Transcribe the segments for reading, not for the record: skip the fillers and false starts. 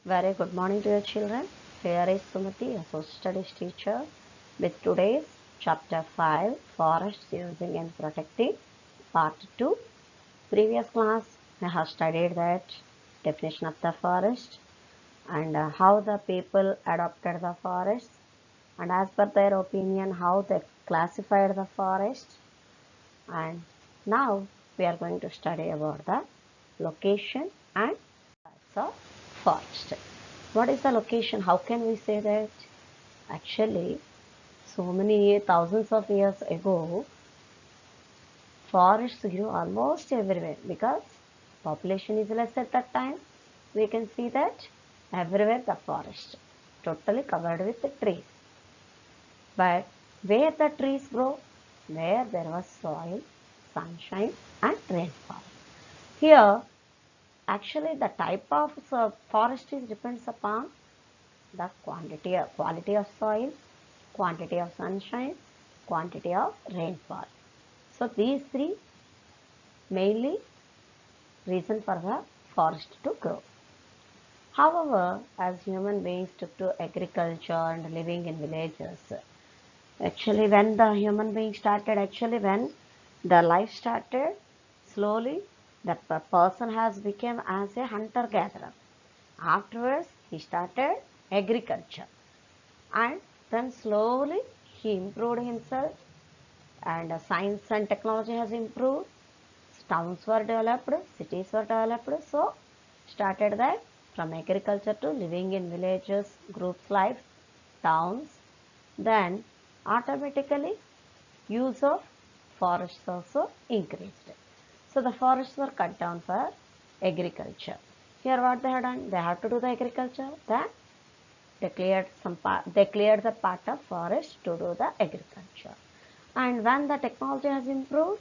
Very good morning to your children. Here is Sumati, a social studies teacher, with today's chapter 5, Forests Using and Protecting, part 2. Previous class, I have studied that definition of the forest and how the people adopted the forest, and as per their opinion, how they classified the forest. And now we are going to study about the location and types of forest. What is the location? How can we say that? Actually, so many thousands of years ago, forests grew almost everywhere because population is less at that time. We can see that everywhere the forest totally covered with the trees. But where the trees grow, where there was soil, sunshine, and rainfall. Here, actually, the type of forest is depends upon the quality of soil, quantity of sunshine, quantity of rainfall. So these three mainly reason for the forest to grow. However, as human beings took to agriculture and living in villages, actually when the human being started, actually when the life started, slowly the person has become as a hunter gatherer. Afterwards, he started agriculture, and then slowly he improved himself, and science and technology has improved. Towns were developed, cities were developed. So started that from agriculture to living in villages, groups life, towns. Then automatically use of forests also increased. So the forests were cut down for agriculture. Here what they have done, they have to do the agriculture. Then they cleared the part of forest to do the agriculture. And when the technology has improved,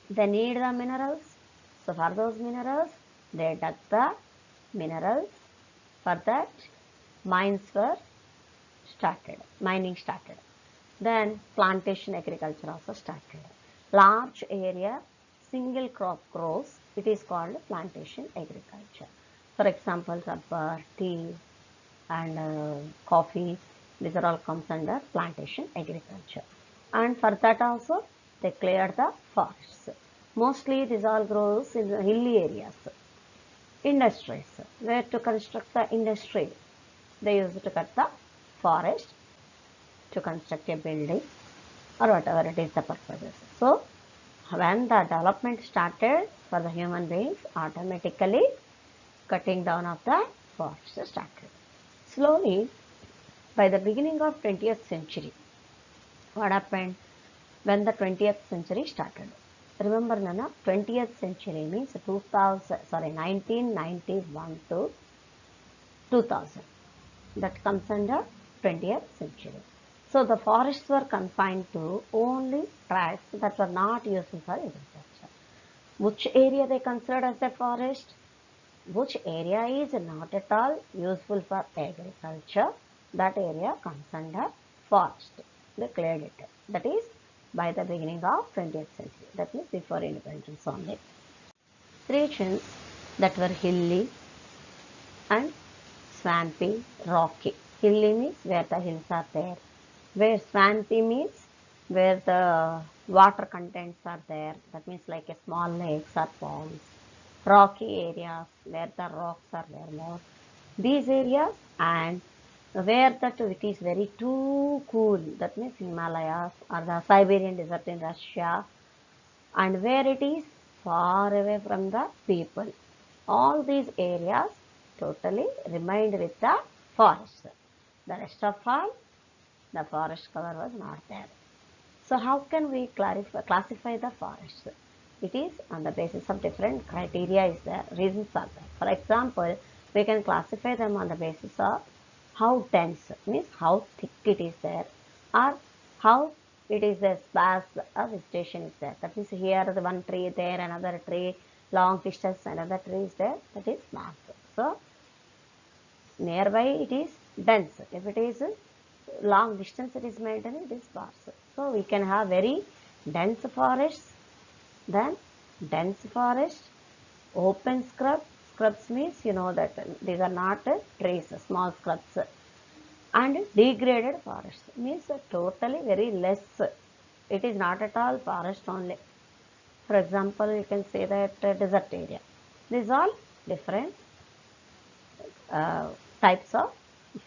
they need the minerals. So for those minerals, they dug the minerals. For that, mines were started, mining started. Then plantation agriculture also started. Large area, single crop grows. It is called plantation agriculture. For example, rubber, tea, and coffee. These are all comes under plantation agriculture. And for that also, they cleared the forests. Mostly this all grows in the hilly areas. Industries, where to construct the industry, they used to cut the forest to construct a building or whatever it is the purposes. So when the development started for the human beings, automatically cutting down of the forest started. Slowly, by the beginning of 20th century, what happened when the 20th century started? Remember, Nana, 20th century means 1991 to 2000. That comes under 20th century. So the forests were confined to only tracts that were not used for agriculture. Which area they considered as a forest? Which area is not at all useful for agriculture? That area comes under forest. They cleared it. That is by the beginning of 20th century. That means before independence only. Regions that were hilly and swampy, rocky. Hilly means where the hills are there. Where swampy means where the water contents are there. That means like a small lakes or ponds. Rocky areas where the rocks are there more. These areas, and where that it is very too cool. That means Himalayas or the Siberian desert in Russia, and where it is far away from the people. All these areas totally remained with the forest. The rest of all, the forest cover was not there. So how can we classify the forests? It is on the basis of different criteria is there, reasons are there. For example, we can classify them on the basis of how dense, means how thick it is there, or how it is a sparse vegetation is there. That means here the one tree there, another tree, long distance, another tree is there, that is sparse. So nearby it is dense. If it is long distance it is maintained, it is sparse. So we can have very dense forests, then dense forest, open scrub, scrubs means you know that these are not trees, small scrubs. And degraded forest means totally very less. It is not at all forest only. For example, you can say that desert area. These are different types of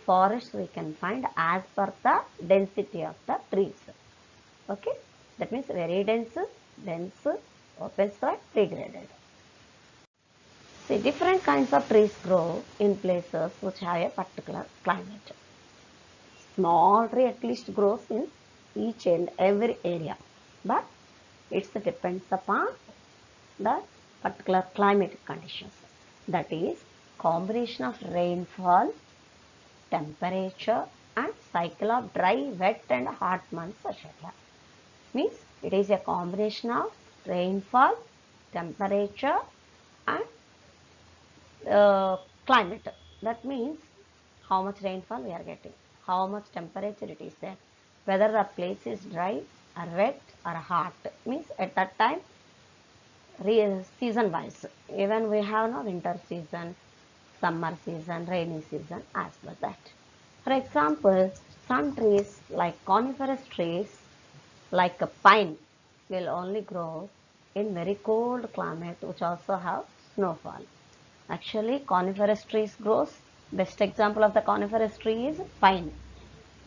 forests we can find as per the density of the trees. Okay, that means very dense, open soil, degraded. See, different kinds of trees grow in places which have a particular climate. Small tree at least grows in each and every area, but it depends upon the particular climatic conditions. That is combination of rainfall, temperature and cycle of dry, wet and hot months, etc. Means it is a combination of rainfall, temperature and climate. That means how much rainfall we are getting, how much temperature it is there, whether the place is dry or wet or hot. Means at that time, season wise, even we have no winter season, summer season, rainy season as per that. For example, some trees like coniferous trees like a pine will only grow in very cold climate which also have snowfall. Actually, coniferous trees grows. Best example of the coniferous tree is pine.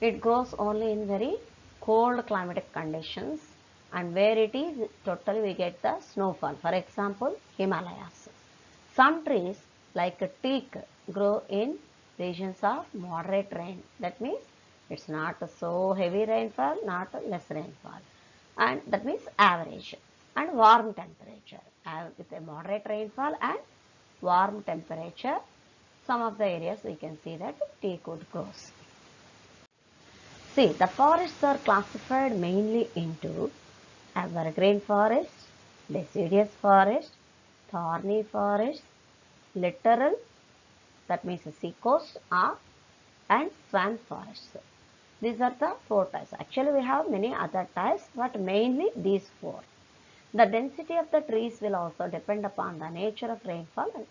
It grows only in very cold climatic conditions, and where it is totally we get the snowfall. For example, Himalayas. Some trees like a teak grow in regions of moderate rain. That means it's not so heavy rainfall, not less rainfall, and that means average and warm temperature with a moderate rainfall and warm temperature. Some of the areas we can see that teak wood grows. See, the forests are classified mainly into evergreen forest, deciduous forest, thorny forest, littoral, that means seacoast, and swamp forests. These are the four types. Actually, we have many other types, but mainly these four. The density of the trees will also depend upon the nature of rainfall and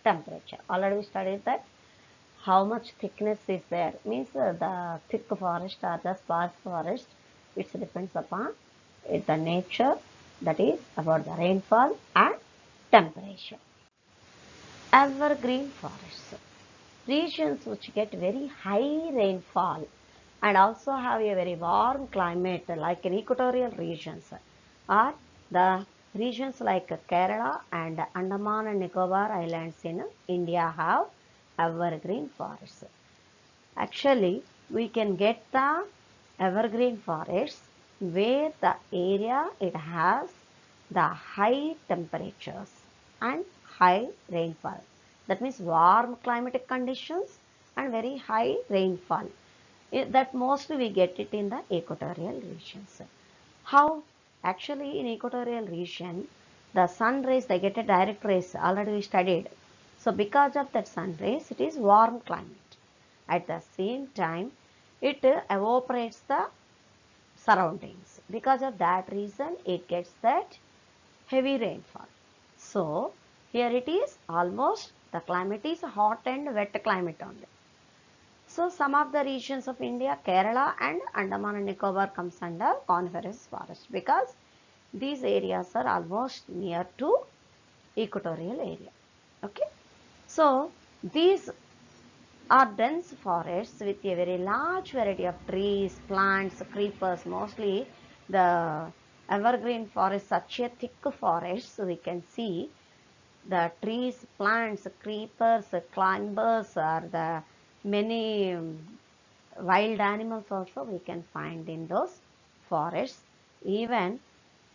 temperature. Already we studied that how much thickness is there. Means the thick forest or the sparse forest, it depends upon the nature, that is about the rainfall and temperature. Evergreen forests, regions which get very high rainfall and also have a very warm climate like in equatorial regions, or the regions like Kerala and Andaman and Nicobar Islands in India have evergreen forests. Actually, we can get the evergreen forests where the area it has the high temperatures and high rainfall. That means warm climatic conditions and very high rainfall. That mostly we get it in the equatorial regions. How? Actually, in equatorial region, the sun rays, they get a direct rays, already we studied. So because of that sun rays, it is warm climate. At the same time, it evaporates the surroundings. Because of that reason, it gets that heavy rainfall. So here it is almost the climate is hot and wet climate only. So some of the regions of India, Kerala and Andaman and Nicobar comes under coniferous forest because these areas are almost near to equatorial area. Okay. So these are dense forests with a very large variety of trees, plants, creepers. Mostly the evergreen forest, such a thick forest, so we can see the trees, plants, creepers, climbers, or the many wild animals also we can find in those forests. Even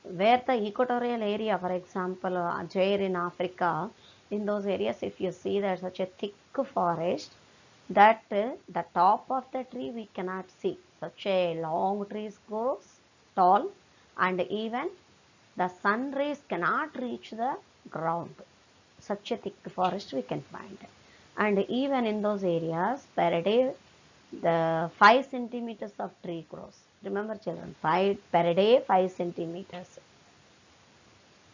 where the equatorial area, for example, Jair in Africa, in those areas, if you see there's such a thick forest that the top of the tree we cannot see. Such a long trees grows tall, and even the sun rays cannot reach the ground. Such a thick forest we can find. And even in those areas, per day, the 5 centimeters of tree grows. Remember children, 5 per day, 5 centimeters.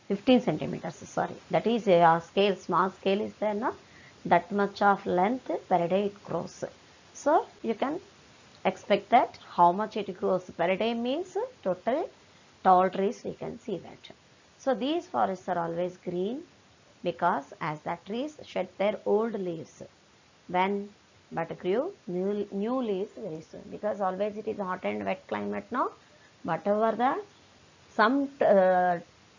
15 centimeters, sorry. That is a scale, small scale is there, no? That much of length per day it grows. So you can expect that how much it grows per day means total tall trees we can see that. So these forests are always green because as the trees shed their old leaves when but grew new leaves very soon, because always it is hot and wet climate now. Whatever the some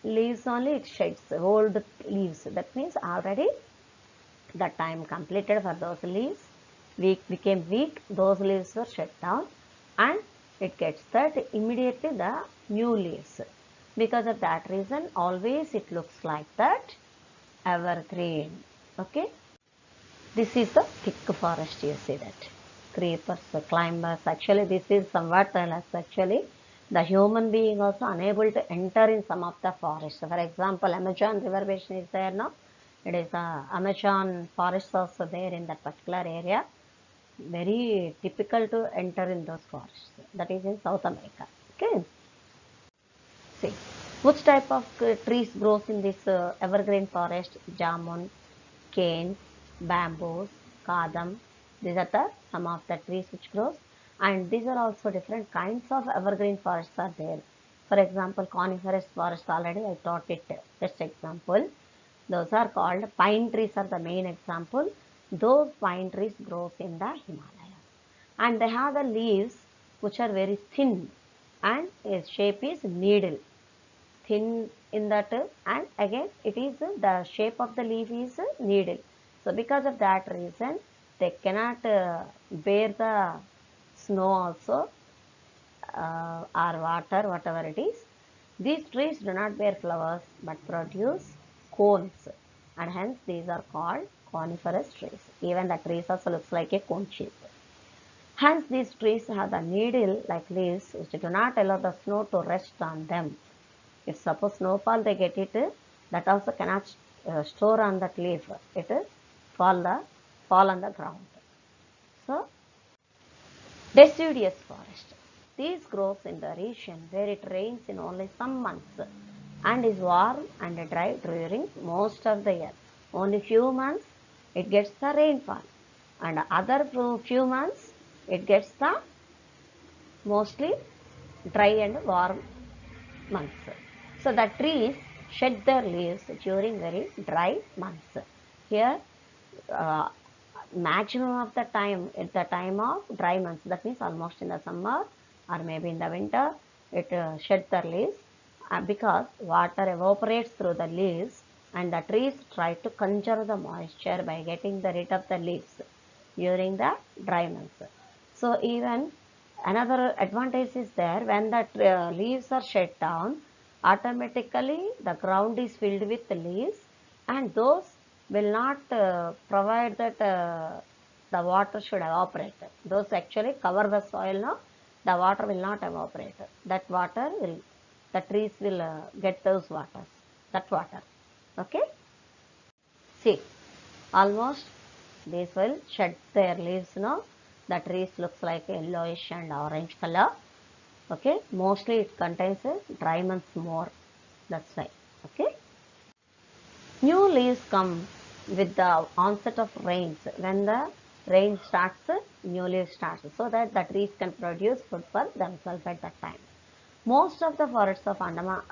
leaves only it sheds old leaves, that means already the time completed for those leaves became weak, those leaves were shut down and it gets that immediately the new leaves. Because of that reason always it looks like that evergreen. Okay, this is the thick forest, you see that. Creepers, climbers, actually this is somewhat less actually. The human being also unable to enter in some of the forests. For example, Amazon river basin is there now. It is Amazon forest also there in that particular area. Very difficult to enter in those forests. That is in South America. Okay. See, which type of trees grows in this evergreen forest? Jamun, canes, bamboos, kadam. These are the some of the trees which grows, and these are also different kinds of evergreen forests are there. For example, coniferous forest already I taught it. Just example, those are called pine trees are the main example. Those pine trees grows in the Himalayas, and they have the leaves which are very thin, and its shape is needle thin in that, and again it is the shape of the leaf is needle. So because of that reason they cannot bear the snow also or water, whatever it is. These trees do not bear flowers but produce cones, and hence these are called coniferous trees. Even the trees also looks like a cone shape. Hence these trees have the needle like leaves which do not allow the snow to rest on them. If suppose snowfall they get it, that also cannot store on that leaf. It fall on the ground. So deciduous forest. These grows in the region where it rains in only some months and is warm and dry during most of the year. Only few months it gets the rainfall, and other few months it gets the mostly dry and warm months. So the trees shed their leaves during very dry months. Here, uh, maximum of the time at the time of dry months, that means almost in the summer or maybe in the winter, it sheds their leaves because water evaporates through the leaves, and the trees try to conserve the moisture by getting rid of the leaves during the dry months. So even another advantage is there, when the leaves are shed down, automatically the ground is filled with leaves, and those will not provide that the water should evaporate. Those actually cover the soil now, the water will not evaporate. That water will, the trees will get those waters, that water. Okay. See, almost these will shed their leaves now. The trees looks like yellowish and orange color. Okay, mostly it contains dry months more, that's why. Okay, new leaves come with the onset of rains. When the rain starts, new leaves starts, so that the trees can produce food for themselves at that time. Most of the forests of Andhra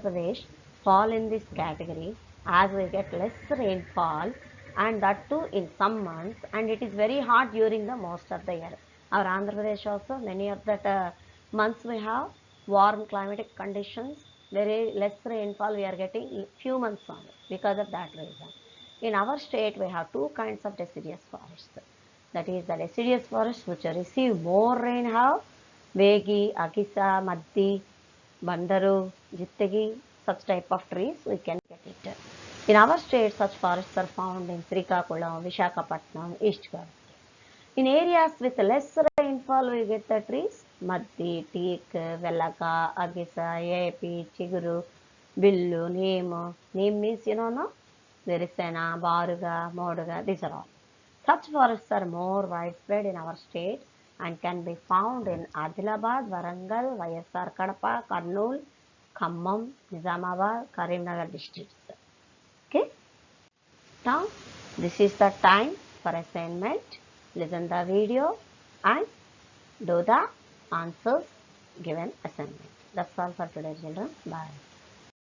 Pradesh fall in this category, as we get less rainfall, and that too in some months, and it is very hot during the most of the year. Our Andhra Pradesh also, many of that months we have warm climatic conditions, very less rainfall we are getting few months only because of that reason. In our state we have two kinds of deciduous forests. That is the deciduous forests which receive more rain have Vegi, Agisa, Maddi, Bandaru, Jittagi, such type of trees we can get it. In our state, such forests are found in Srikakulam, Vishakhapatnam, East Godavari. In areas with less rainfall, we get the trees Maddi, Teak, Velaka, Agisa, Epi, Chiguru, Billu, Neem. Neem means, no? Verisena, Baruga, Moduga, these are all. Such forests are more widespread in our state and can be found in Adilabad, Warangal, YSR Kadapa, Kurnool, Khammam, Nizamabad, Karimnagar districts. Okay. Now this is the time for assignment. Listen the video and do the answers given assignment. That's all for today, children. Bye.